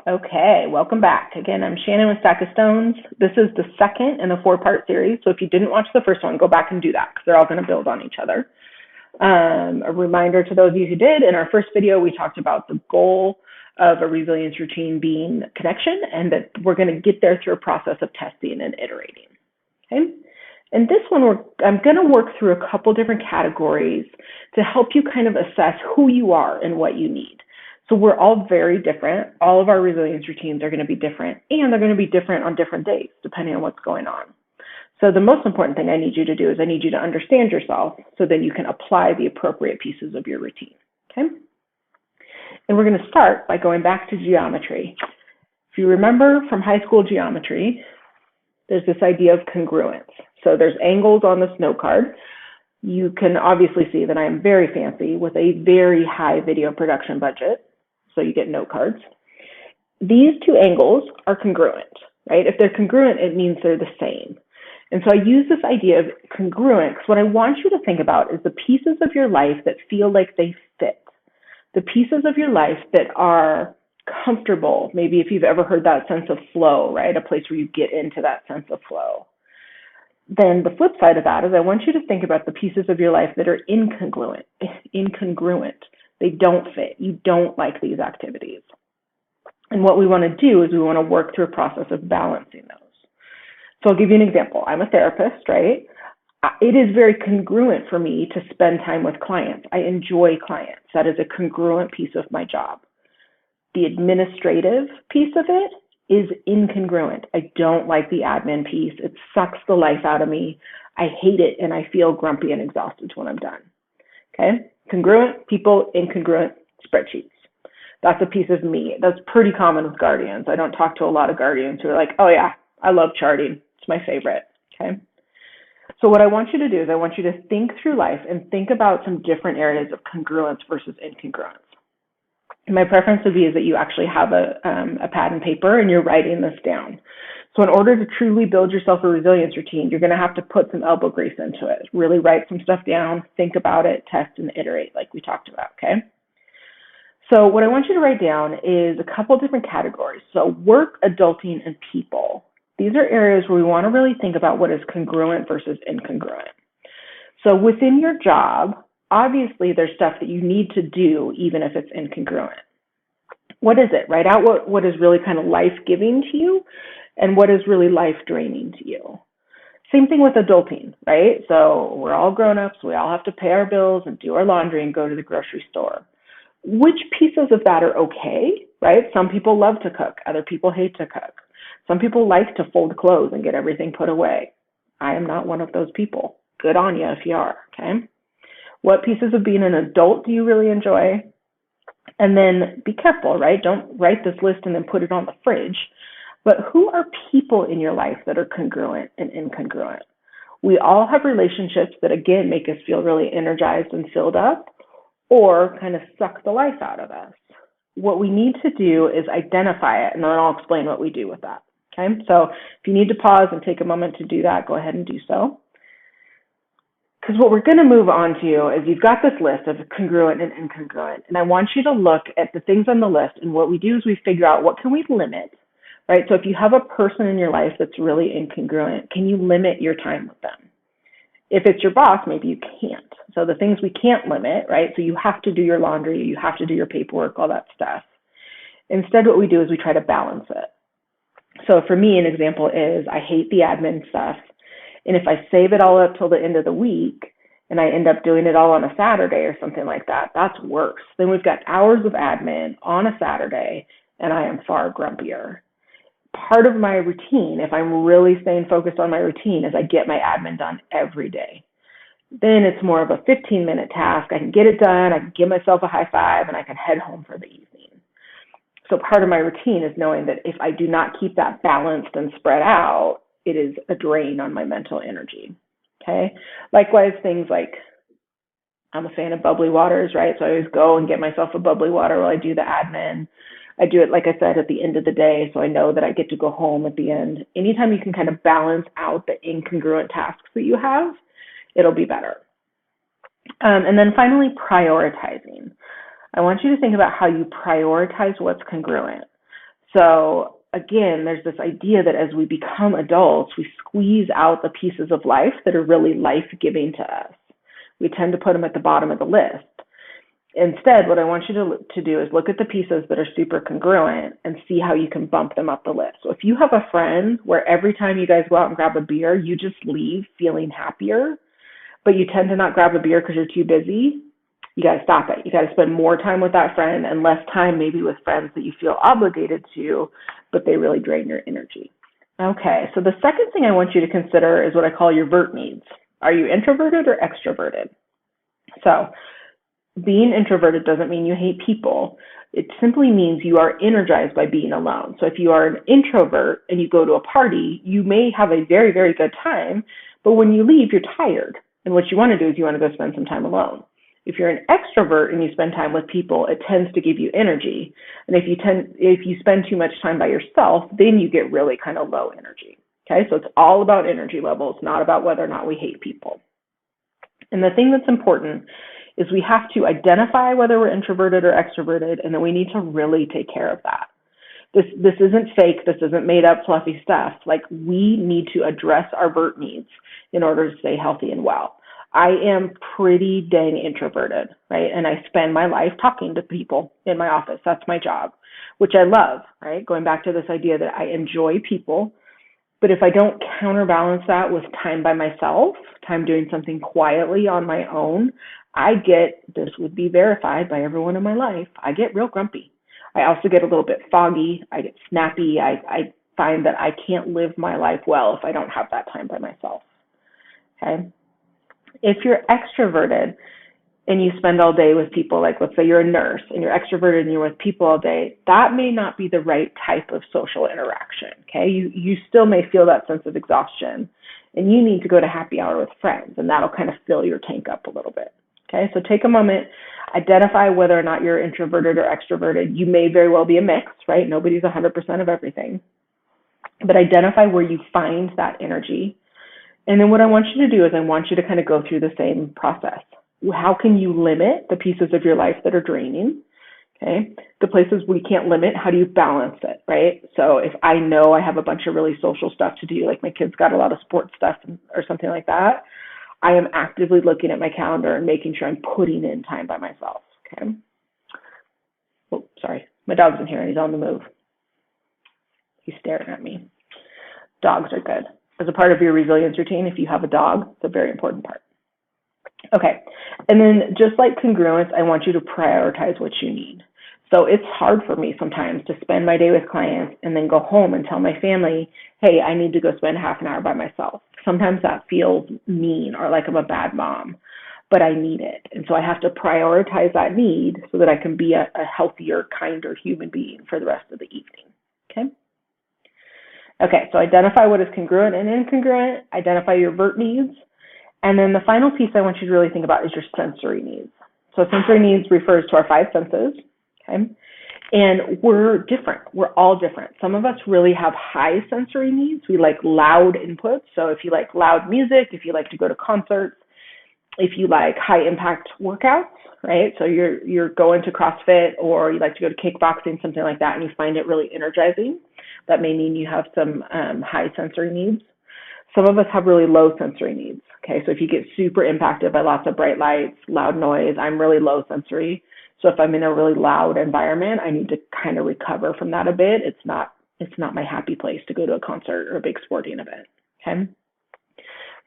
Okay, welcome back. Again, I'm Shannon with Stack of Stones. This is the second in a four-part series, so if you didn't watch the first one, go back and do that because they're all going to build on each other. A reminder to those of you who did, in our first video, we talked about the goal of a resilience routine being connection, and that we're going to get there through a process of testing and iterating. Okay? And this one, I'm going to work through a couple different categories to help you kind of assess who you are and what you need. So we're all very different. All of our resilience routines are going to be different, and they're going to be different on different days, depending on what's going on. So the most important thing I need you to do is I need you to understand yourself so then you can apply the appropriate pieces of your routine, okay? And we're going to start by going back to geometry. If you remember from high school geometry, there's this idea of congruence. So there's angles on this note card. You can obviously see that I am very fancy with a very high video production budget. So you get note cards. These two angles are congruent, right? If they're congruent, it means they're the same. And so I use this idea of congruent because what I want you to think about is the pieces of your life that feel like they fit. The pieces of your life that are comfortable. Maybe if you've ever heard that sense of flow, right? A place where you get into that sense of flow. Then the flip side of that is I want you to think about the pieces of your life that are incongruent. They don't fit. You don't like these activities. And what we want to do is we want to work through a process of balancing those. So I'll give you an example. I'm a therapist, right? It is very congruent for me to spend time with clients. I enjoy clients. That is a congruent piece of my job. The administrative piece of it is incongruent. I don't like the admin piece. It sucks the life out of me. I hate it, and I feel grumpy and exhausted when I'm done. Okay? Congruent people, incongruent spreadsheets. That's a piece of me. That's pretty common with guardians. I don't talk to a lot of guardians who are like, oh yeah, I love charting. It's my favorite. Okay? So what I want you to do is I want you to think through life and think about some different areas of congruence versus incongruence. My preference would be is that you actually have a pad and paper and you're writing this down. So in order to truly build yourself a resilience routine, you're going to have to put some elbow grease into it. Really write some stuff down, think about it, test and iterate like we talked about, okay? So what I want you to write down is a couple different categories. So work, adulting, and people. These are areas where we want to really think about what is congruent versus incongruent. So within your job, obviously there's stuff that you need to do even if it's incongruent. What is it? Write out what is really kind of life-giving to you and what is really life-draining to you. Same thing with adulting, right? So we're all grown-ups. We all have to pay our bills and do our laundry and go to the grocery store. Which pieces of that are okay, right? Some people love to cook. Other people hate to cook. Some people like to fold clothes and get everything put away. I am not one of those people. Good on you if you are, okay? What pieces of being an adult do you really enjoy? And then be careful, right? Don't write this list and then put it on the fridge. But who are people in your life that are congruent and incongruent? We all have relationships that, again, make us feel really energized and filled up or kind of suck the life out of us. What we need to do is identify it, and then I'll explain what we do with that. Okay, so if you need to pause and take a moment to do that, go ahead and do so. Because what we're going to move on to is you've got this list of congruent and incongruent, and I want you to look at the things on the list, and what we do is we figure out what can we limit, right? So if you have a person in your life that's really incongruent, can you limit your time with them? If it's your boss, maybe you can't. So the things we can't limit, right? So you have to do your laundry, you have to do your paperwork, all that stuff. Instead, what we do is we try to balance it. So for me, an example is I hate the admin stuff. And if I save it all up till the end of the week and I end up doing it all on a Saturday or something like that, that's worse. Then we've got hours of admin on a Saturday and I am far grumpier. Part of my routine, if I'm really staying focused on my routine, is I get my admin done every day. Then it's more of a 15-minute task. I can get it done, I can give myself a high five, and I can head home for the evening. So part of my routine is knowing that if I do not keep that balanced and spread out, it is a drain on my mental energy, okay? Likewise, things like I'm a fan of bubbly waters, right? So I always go and get myself a bubbly water while I do the admin. I do it, like I said, at the end of the day, so I know that I get to go home at the end. Anytime you can kind of balance out the incongruent tasks that you have, it'll be better. And then finally, prioritizing. I want you to think about how you prioritize what's congruent. So again, there's this idea that as we become adults, we squeeze out the pieces of life that are really life-giving to us. We tend to put them at the bottom of the list. Instead, what I want you to do is look at the pieces that are super congruent and see how you can bump them up the list. So if you have a friend where every time you guys go out and grab a beer, you just leave feeling happier, but you tend to not grab a beer because you're too busy, you got to stop it. You got to spend more time with that friend and less time maybe with friends that you feel obligated to, but they really drain your energy. Okay, so the second thing I want you to consider is what I call your vert needs. Are you introverted or extroverted? So being introverted doesn't mean you hate people. It simply means you are energized by being alone. So if you are an introvert and you go to a party, you may have a very, very good time, but when you leave, you're tired. And what you want to do is you want to go spend some time alone. If you're an extrovert and you spend time with people, it tends to give you energy. And if you spend too much time by yourself, then you get really kind of low energy. Okay, so it's all about energy levels, not about whether or not we hate people. And the thing that's important is we have to identify whether we're introverted or extroverted, and then we need to really take care of that. This isn't fake. This isn't made up fluffy stuff. Like, we need to address our vert needs in order to stay healthy and well. I am pretty dang introverted, right? And I spend my life talking to people in my office. That's my job, which I love, right? Going back to this idea that I enjoy people, but if I don't counterbalance that with time by myself, time doing something quietly on my own, this would be verified by everyone in my life, I get real grumpy. I also get a little bit foggy. I get snappy. I find that I can't live my life well if I don't have that time by myself, okay? If you're extroverted and you spend all day with people, like let's say you're a nurse and you're extroverted and you're with people all day, that may not be the right type of social interaction, okay? You still may feel that sense of exhaustion, and you need to go to happy hour with friends, and that'll kind of fill your tank up a little bit, okay? So take a moment, identify whether or not you're introverted or extroverted. You may very well be a mix, right? Nobody's 100% of everything. But identify where you find that energy. And then what I want you to do is I want you to kind of go through the same process. How can you limit the pieces of your life that are draining? Okay. The places we can't limit, how do you balance it, right? So if I know I have a bunch of really social stuff to do, like my kids got a lot of sports stuff or something like that, I am actively looking at my calendar and making sure I'm putting in time by myself, okay? Oh, sorry. My dog's in here and he's on the move. He's staring at me. Dogs are good. As a part of your resilience routine, if you have a dog, it's a very important part. Okay, and then just like congruence, I want you to prioritize what you need. So it's hard for me sometimes to spend my day with clients and then go home and tell my family, hey, I need to go spend half an hour by myself. Sometimes that feels mean or like I'm a bad mom, but I need it. And so I have to prioritize that need so that I can be a healthier, kinder human being for the rest of the evening, okay? Okay, so identify what is congruent and incongruent, identify your vert needs, and then the final piece I want you to really think about is your sensory needs. So sensory needs refers to our five senses, okay? And we're different. We're all different. Some of us really have high sensory needs. We like loud inputs. So if you like loud music, if you like to go to concerts, if you like high impact workouts, right? So you're going to CrossFit or you like to go to kickboxing, something like that, and you find it really energizing. That may mean you have some high sensory needs. Some of us have really low sensory needs. Okay, so if you get super impacted by lots of bright lights, loud noise, I'm really low sensory. So if I'm in a really loud environment, I need to kind of recover from that a bit. It's not my happy place to go to a concert or a big sporting event. Okay.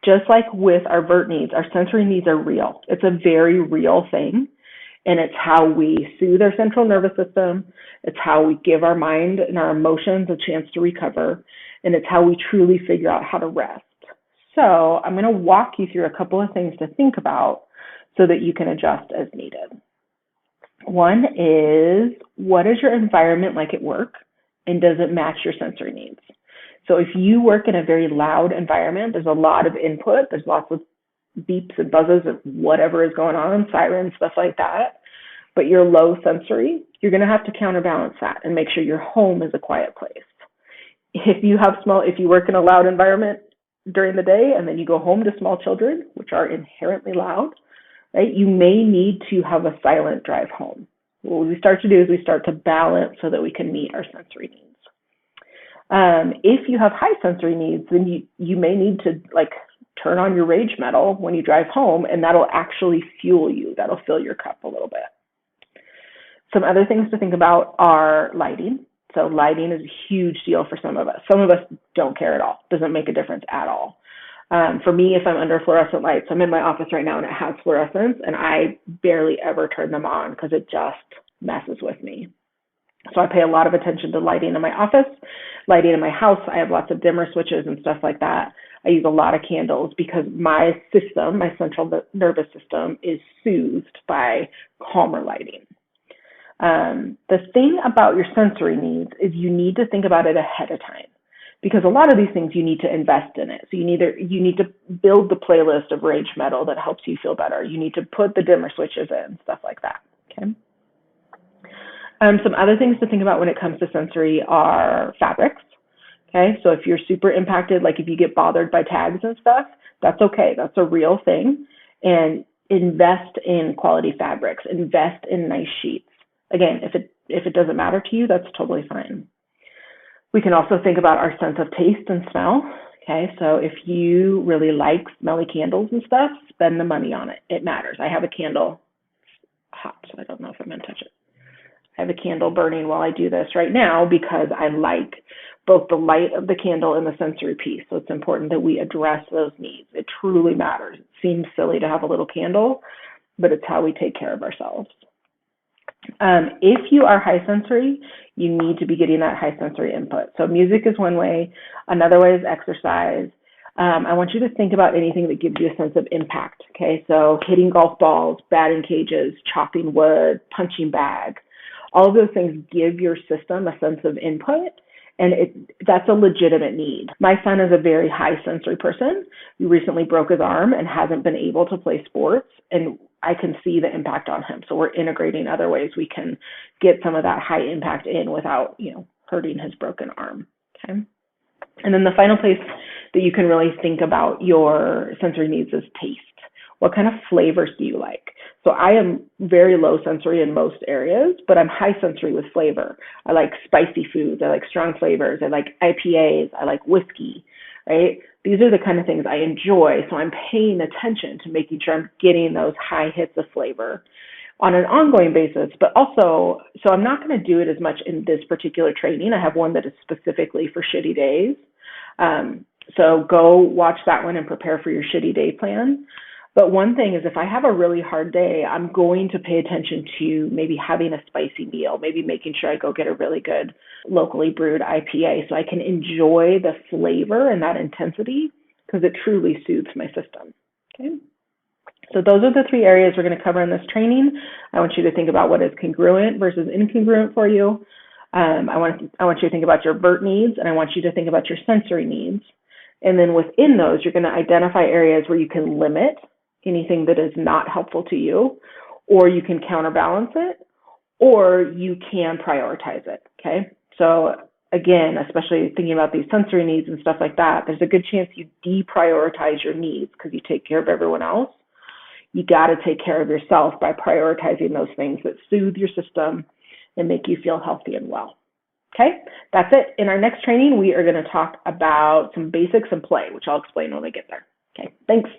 Just like with our vert needs, our sensory needs are real. It's a very real thing. And it's how we soothe our central nervous system. It's how we give our mind and our emotions a chance to recover. And it's how we truly figure out how to rest. So I'm going to walk you through a couple of things to think about so that you can adjust as needed. One is, what is your environment like at work? And does it match your sensory needs? So if you work in a very loud environment, there's a lot of input, there's lots of beeps and buzzes and whatever is going on, sirens, stuff like that, but you're low sensory, you're going to have to counterbalance that and make sure your home is a quiet place. If you work in a loud environment during the day and then you go home to small children, which are inherently loud, right, you may need to have a silent drive home. what we start to do is we start to balance so that we can meet our sensory needs. If you have high sensory needs, then you may need to like turn on your rage metal when you drive home, and that'll actually fuel you. That'll fill your cup a little bit. Some other things to think about are lighting. So lighting is a huge deal for some of us. Some of us don't care at all. Doesn't make a difference at all. For me, if I'm under fluorescent lights, I'm in my office right now and it has fluorescents, and I barely ever turn them on because it just messes with me. So I pay a lot of attention to lighting in my office, lighting in my house. I have lots of dimmer switches and stuff like that. I use a lot of candles because my system, my central nervous system, is soothed by calmer lighting. The thing about your sensory needs is you need to think about it ahead of time, because a lot of these things you need to invest in it. So you need to build the playlist of rage metal that helps you feel better. You need to put the dimmer switches in, stuff like that. Okay. Some other things to think about when it comes to sensory are fabrics. Okay, so if you're super impacted, like if you get bothered by tags and stuff, that's okay. That's a real thing. And invest in quality fabrics. Invest in nice sheets. Again, if it doesn't matter to you, that's totally fine. We can also think about our sense of taste and smell. Okay, so if you really like smelly candles and stuff, spend the money on it. It matters. I have a candle hot, so I don't know if I'm going to touch it. I have a candle burning while I do this right now because I like both the light of the candle and the sensory piece. So it's important that we address those needs. It truly matters. It seems silly to have a little candle, but it's how we take care of ourselves. If you are high sensory, you need to be getting that high sensory input. So music is one way. Another way is exercise. I want you to think about anything that gives you a sense of impact. Okay, so hitting golf balls, batting cages, chopping wood, punching bag. All of those things give your system a sense of input, and that's a legitimate need. My son is a very high sensory person. He recently broke his arm and hasn't been able to play sports, and I can see the impact on him. So we're integrating other ways we can get some of that high impact in without, hurting his broken arm. Okay. And then the final place that you can really think about your sensory needs is taste. What kind of flavors do you like? So I am very low sensory in most areas, but I'm high sensory with flavor. I like spicy foods. I like strong flavors. I like IPAs. I like whiskey, right? These are the kind of things I enjoy. So I'm paying attention to making sure I'm getting those high hits of flavor on an ongoing basis, but also, so I'm not going to do it as much in this particular training. I have one that is specifically for shitty days. So go watch that one and prepare for your shitty day plan. But one thing is if I have a really hard day, I'm going to pay attention to maybe having a spicy meal, maybe making sure I go get a really good locally brewed IPA so I can enjoy the flavor and that intensity because it truly soothes my system. Okay. So those are the three areas we're going to cover in this training. I want you to think about what is congruent versus incongruent for you. I want you to think about your vert needs, and I want you to think about your sensory needs. And then within those, you're going to identify areas where you can limit anything that is not helpful to you, or you can counterbalance it, or you can prioritize it, okay? So again, especially thinking about these sensory needs and stuff like that, there's a good chance you deprioritize your needs because you take care of everyone else. You got to take care of yourself by prioritizing those things that soothe your system and make you feel healthy and well. Okay, that's it. In our next training, we are going to talk about some basics and play, which I'll explain when we get there. Okay, thanks.